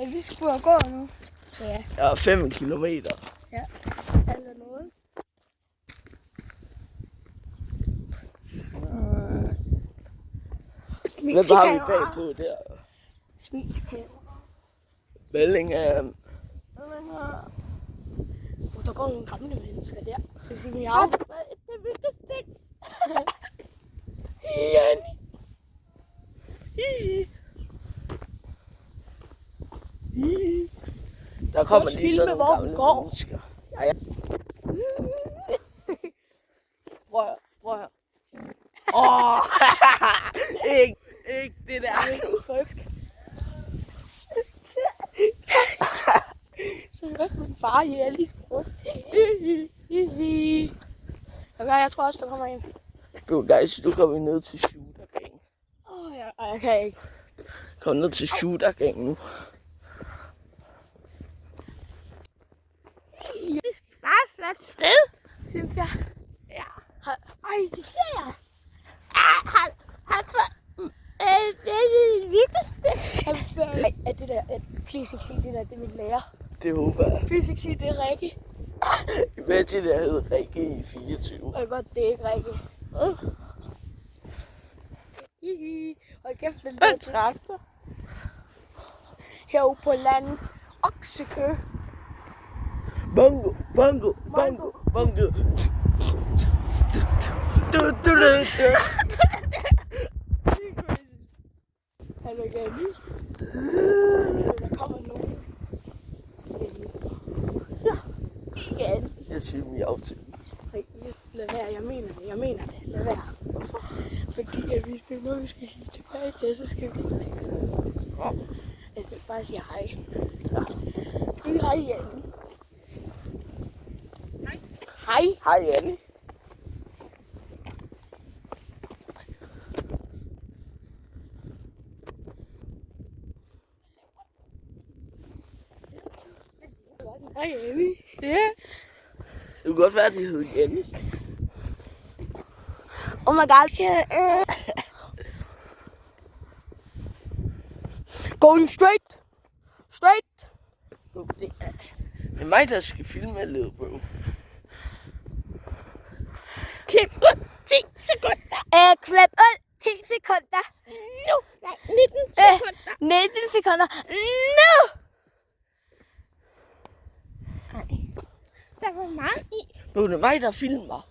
Vi skal ud gå nu. Ja. Ja, 5 kilometer. Ja, altså noget. Hvad har vi bag på der? Smil til kamera. Bellingham. Der går nogle gamle mennesker der. Det vil sige, jeg har det vildt stik. Janni. Der kommer lige sådan nogle gamle mennesker. Ja. Prøv her. Ikke det der. Så hørte min far ihjel i sprut. Okay, jeg tror også, der kommer en. Guys, nu kommer vi ned til shootergang. Jeg kan ikke. Kom ned til shootergang nu. Det skal bare et flot sted, synes jeg. Ja. Ej, det ser jeg. Han får... Det er det vildeste. Nej, er det der... Please ikke sige det der, det er min lærer. Det håber jeg. Please ikke sige det er Rikke. Imagine, jeg hedder Rikke i 24. Og godt, det er ikke Rikke. Hold kæft, den der traktor. Herude på landet. Oksekø. Bongo, bongo, bongo, bongo. Hallo igen. Der kommer nogen. Ja, igen. Jeg siger miau til. Lad være, jeg mener det. Lad være. Hvorfor? Fordi at hvis det er noget, vi skal helt tilbage til, så skal vi ikke tænke sådan noget. Jeg skal bare sige hej. Ja. Hej, Janni. Hej. Hej, Janni. Hej, Janni. Ja. Det kunne godt være, at de hed Janni. Oh my god. Going straight. Straight. Det er mig, der skal filme lidt, bro. Klip ud 10 sekunder. Klip ud 10 sekunder. Nu. Nej, 19 sekunder. 19 sekunder. Nu. Der var meget i. Det er mig, der filmer.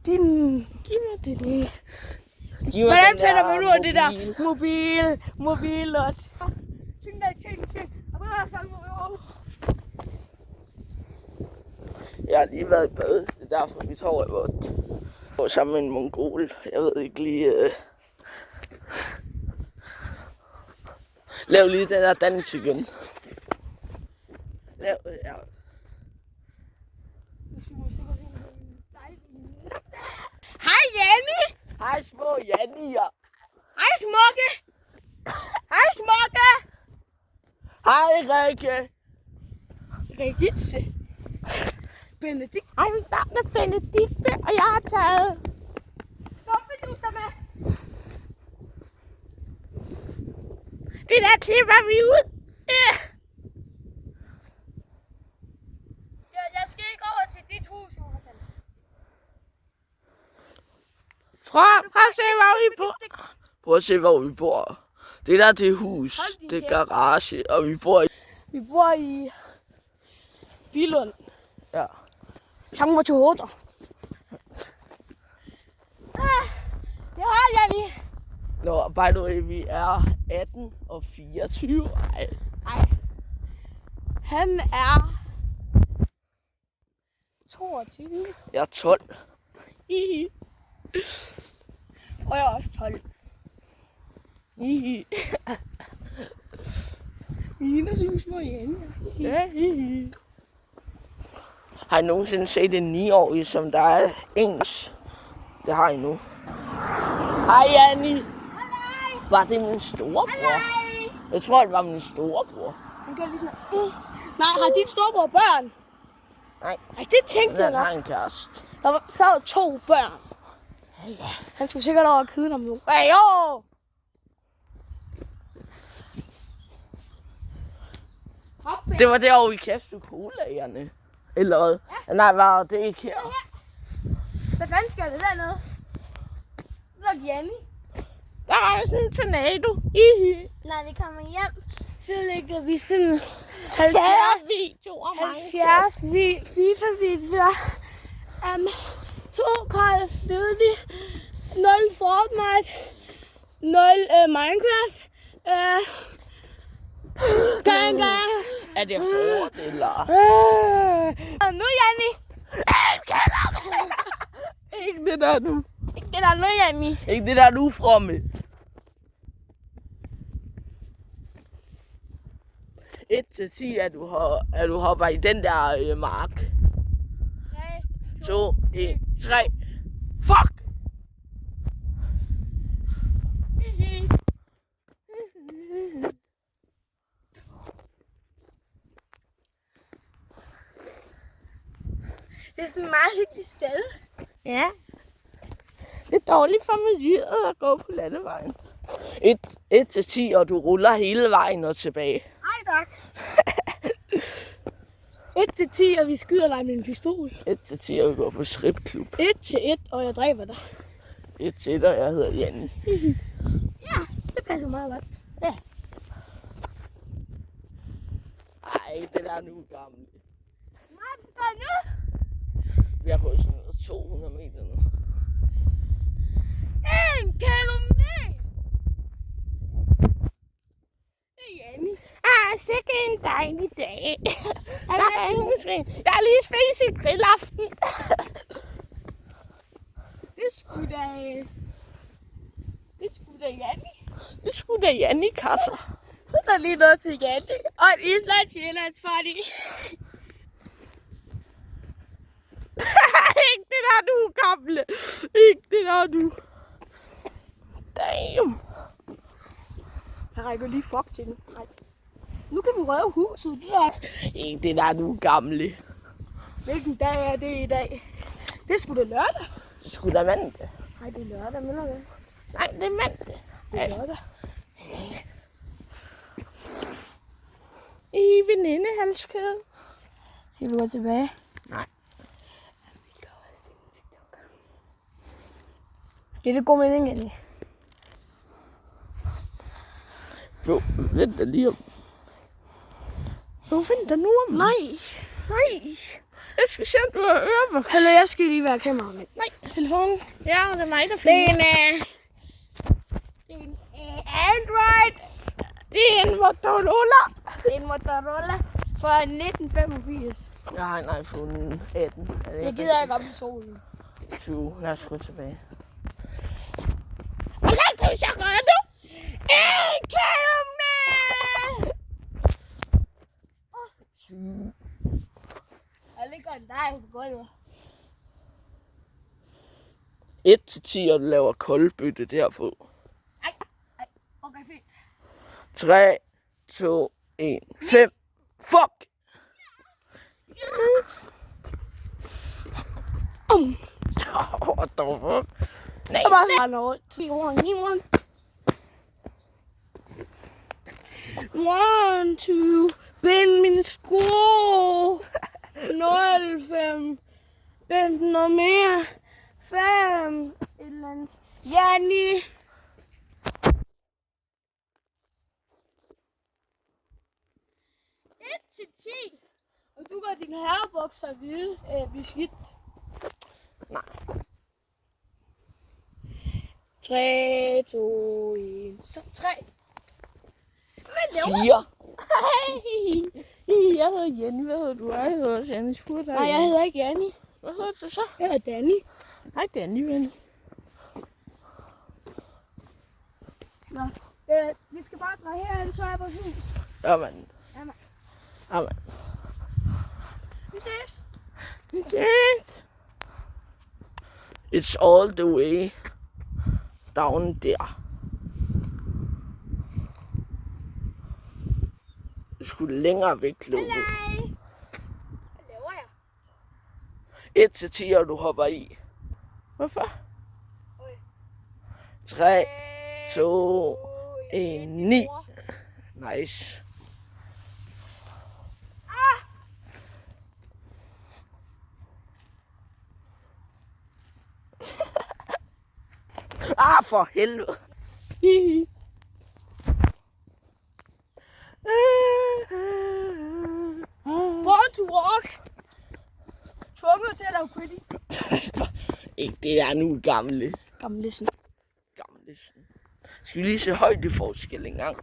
Giv mig det lige. Hvordan finder man ud af det der? Mobil. Jeg har lige været i bad. Det er derfor, mit hår er vådt. Jeg var sammen med en mongol. Jeg ved ikke lige... Lav lige den der dans igen. Lav... Ja. Hej, Janni. Hej, små Jannier. Hej, Smukke. Hej, Smukke. Hej, Rikke. Regitze. Benedikt. Hej, mit navn er Benedikte, og jeg har taget stoffidutter med. Det der klipper vi ud. Jeg skal ikke over til dit hus, Jonathan. Prøv at se, hvor vi bor. Prøv at se, hvor vi bor. Det der, det er hus. Det er garage, og vi bor i... Vi bor i Billund. Ja. Sammen til hovedet. Det har Janni. Nå, by the way, vi er 18 og 24. Ej. Han er 22. Jeg er 12. Og jeg er også 12. Mine synes små Janni. Har I nogensinde set en 9-årig, som der er ens? Det har I nu. Hej, Janni. Var det min storebror? Jeg tror, det var min storebror. Han gør lige sådan. Nej, har din storebror børn? Nej. Ej, det tænkte jeg Den nok. har en kæreste. Der var så 2 børn. Ja. Han skulle sikkert over og kide ham nu. Ej, jo! Hopbær. Det var derovre i Kastrup-Polagerne. Eller hvad? Ja. Nej, var det ikke her? Ja. Hvad fanden skal det dernede? Det var Janni. Der var sådan en tornado. Når vi kommer hjem, så lægger vi sådan 70 FIFA-videoer. 2 Call of Duty, 0 Fortnite, 0 Minecraft. Gang. Er det hårdt, eller? Og nu, Janni. Ikke det der nu. Ikke det der nu, Janni. Ikke det der nu fromme. 1 til 10, at du hopper i den der mark. 3, 2, 1, 3. Fuck! Det er sådan et meget hyggeligt sted. Ja. Det er dårligt for miljøet at gå på landevejen. 1 til 10, og du ruller hele vejen og tilbage. Ej, tak. 1 til 10, og vi skyder dig med en pistol. 1 til 10, og vi går på stripklub. 1 til 1, og jeg dræber dig. 1 til 1, og jeg hedder Janni. Ja, det passer meget godt. Ja. Ej, det der er nu gammel. Hvad gør nu? Vi har gået sådan noget 200 meter nu. 1 kilometer! Det er Janni. Sikke en dejlig dag. Jeg har lige spist grillaften. Det er sgu da Janni. Det skulle da Janni kasser. Så er der lige noget til Janni. Og et Islands Jyllands party. Ikke det der du, gamle. Ikke det der du. Damn. Jeg rækker lige fuck til den. Nej. Nu kan vi røve huset. Det der. Ikke det der du, gamle. Hvilken dag er det i dag? Det er sgu da lørdag. Det skulle da mandag. Nej, det er lørdag, mener du? Nej, det er mandag. Det er lørdag. I venindehalskæde. Skal vi gå tilbage? Nej. Det er det god mening, Janni. Jo, vent da lige om. Jo, vent da nu om. Nej. Jeg skal se, om du har ørevoks. Hallo, jeg skal lige være kameramand. Nej. Telefonen. Ja, det er mig, der Det filmer. er en Android. Det er en Motorola. Det er en Motorola fra 1985. Jeg har en iPhone 18. Er det Jeg gider ikke op i solen. 20. Lad os gå tilbage. Hvor langt kan vi så gøre nu? 1 kilometer! Jeg ligger en dej på gulvet. 1 til 10, og du laver koldbytte derpå. Ej. Okay, fint. 3, 2, 1, 5. Fuck! What the fuck? Nej, Jeg bare render rundt. 1, 2, bind min sko. 0, 5, bind noget mere. 5, et eller andet. Janni. 1 til 10. Og du gør din herrebukser hvide beskidt. Nej. 3, 2, 1. Så 3. Hvad laver 4. Jeg hedder Janni. Hvad hedder du? Jeg hedder Janni Spurter. Nej, jeg hedder ikke Janni. Hvad hedder du så? Jeg hedder Danny. Hej Danny, ven. Nå. Vi skal bare dreje herhen, så er jeg på hus. Jamen. Jamen. Jamen. Vi ses. Yes. It's all the way down der. Du skulle længere væk, Lobo. Hej. Hvad laver jeg? 1 til 10, og du hopper i. Hvorfor? 3, 2, 1, 9. Nice. Ah, for helvede. Born to walk. Tvunget til at lave pretty. Ikke det der nu gamle. Gamlesen. Skal vi lige se højdeforskel engang?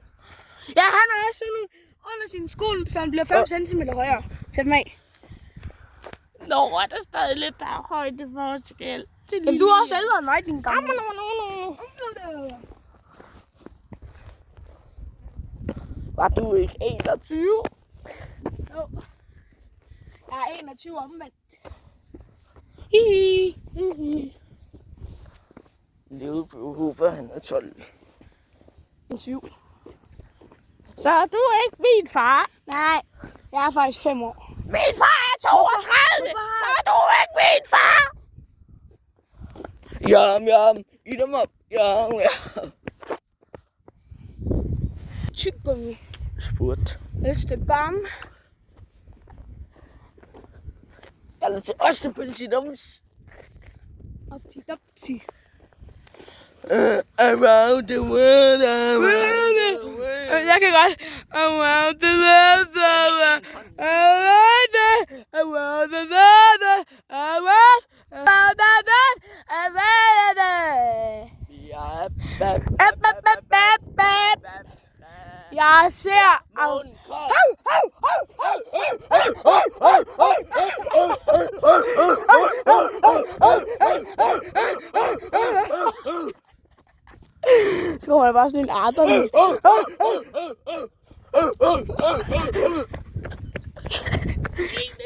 Ja, han har også sådan under sin sko, så han bliver 5 cm højere. Tag dem af. Nå, er der stadig lidt der højdeforskel. Jamen, du er også ældre end mig, din gamle. Var du ikke 21? Jo. Jeg er 21 omvendt. Levede på håber, han er 12. 7. Så er du ikke min far? Nej, jeg er faktisk 5 år. Min far er 32! Så er du ikke min far! Jam, eat dem op. Jam. Tyggegummi. Spurt. Et stykke bam. Eller til ostepølsedums. Opti-dopti. Around the world, Jeg kan godt. Around the world, around the world, jeg ser så kommer der bare sådan en arter med. Det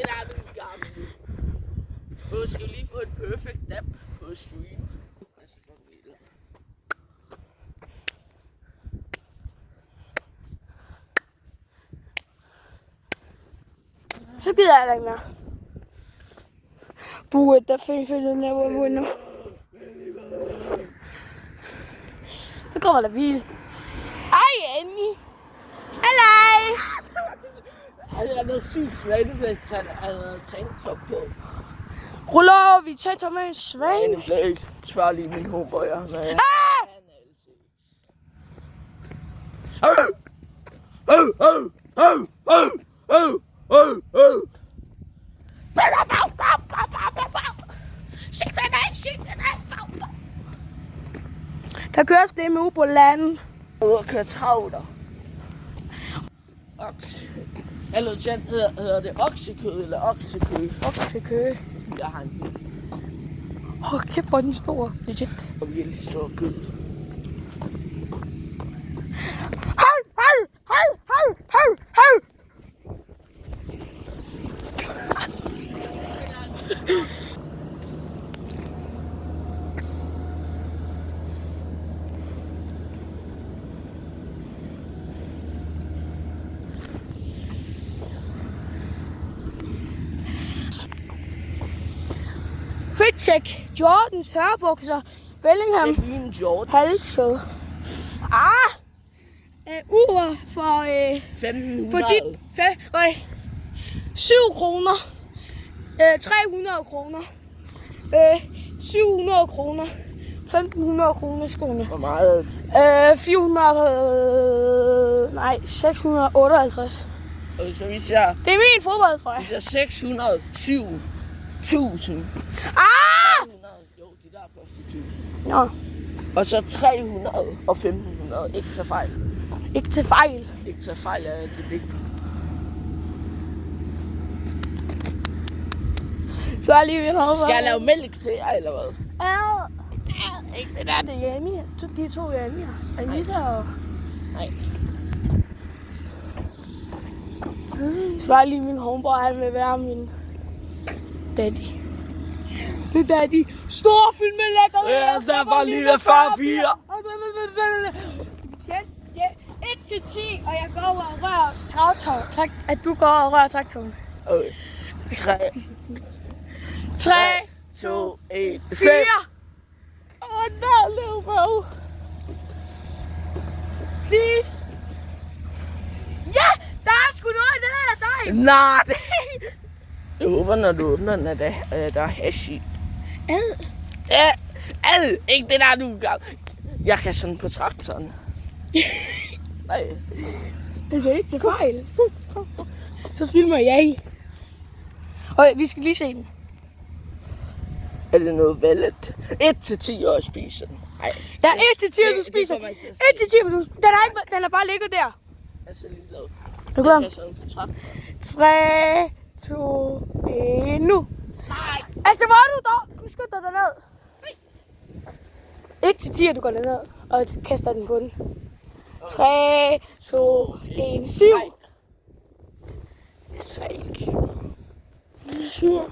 der er den gamle. Du skal lige få et perfect dab på stream. Så gider jeg ikke mere. Du er der fælde never winner. Så kommer der bil. Ej, Annie. Halløj. Han er noget sygt svaneflægt, han havde tanktop på. Ruller over, vi tager med en svane. Svaneflægt. Svær lige min homeboyer. Der køres det med ude på landet. Ude og køre travler. Eller hedder det oksekød eller oksekød? Oksekød. Der har en hund. Kæft, hvor er den stor. Legit. Og virkelig stor kød. Hold. Fitcheck, Jordan, tørrebukser, Bellingham, Det er lige en Jordan. halskød. Ur for 1500. dit 7 kroner, 300 kroner, 700 kroner, 1500 kroner skoene. Hvor meget? 658. Og så vi ser, Det er min fodboldtrøje. vi ser 607.000. 300. Jo, det der koster 1000. Nå, Og så 300 og 1500. Ikke til fejl. ikke til fejl. Ikke til fejl er det vigtigt. Så er lige ved at Skal jeg lave mælk til jer, eller hvad? Ikke det der, det er Janni. De to Janni'er. Anissa og... Nej. Så er lige min homeboy, han vil være min daddy. Det er daddy. Stor film med lækker. Ja, der var lige ved far piger. 1 til 10, og jeg går over og rører traktoren. At du går over og rører traktoren. Okay. 3, 2, 1, 4. 5. No, little bro. Please. Ja, der er sgu noget i det her dej. Nej, det... Jeg håber, når du åbner den, at der er hash i. Ad. Ja, ikke det der, du gør. Jeg kan sådan på traktoren. Nej. Det er ikke til fejl. Så filmer jeg. Og vi skal lige se den. Er det noget valget? 1-10 år at spise den. Nej. Ja, 1-10 år, du spiser. 1-10 den er bare ligget der. Jeg er så lige lavet. Er du klar? Jeg kan sådan på traktoren. 3, 2, 1, nu. Nej. Altså, hvor er du dog? Du skynder dig ned. 1-10, du går ned og kaster den på den. 3, 2, 1, 7. Det er så ikke. Sur.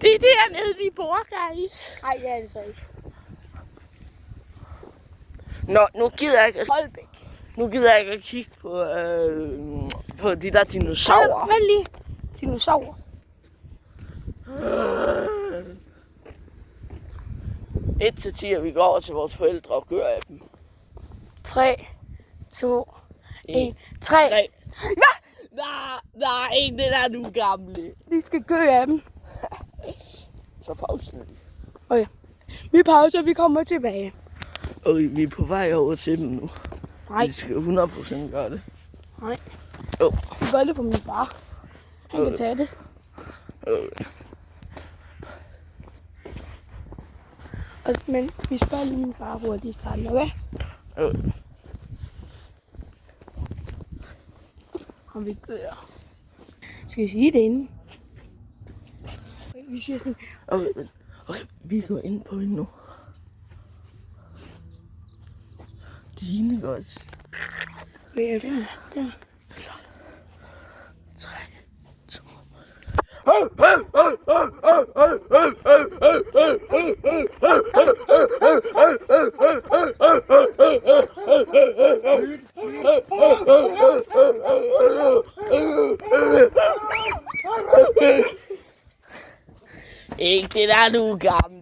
Det er dernede, vi bor, guys. Nej, det er det så ikke. Nå, nu gider jeg ikke. Holbæk. Nu gider jeg ikke at kigge på de der dinosaurer. Vent lige. Dinosaurer. Et til 10, og vi går over til vores forældre og gør af dem. 3, 2, 1, 3. Nej, ikke det der nu gamle. Vi skal gø af dem. Så pausen lige. Okay. Vi pauser, vi kommer tilbage. Okay, vi er på vej over til dem nu. Nej. Vi skal 100% gøre det. Nej. Jo. Vi gør det på min far. Han kan tage det. Okay. Men vi spørger lige min far, hvor de starter, okay? Okay. Om vi gør. Skal vi sige det inden? Vi siger sådan. Okay, vi går ind på hende nu. Dine godt. Ja. 3, 2. Ikke det der nu, gamle.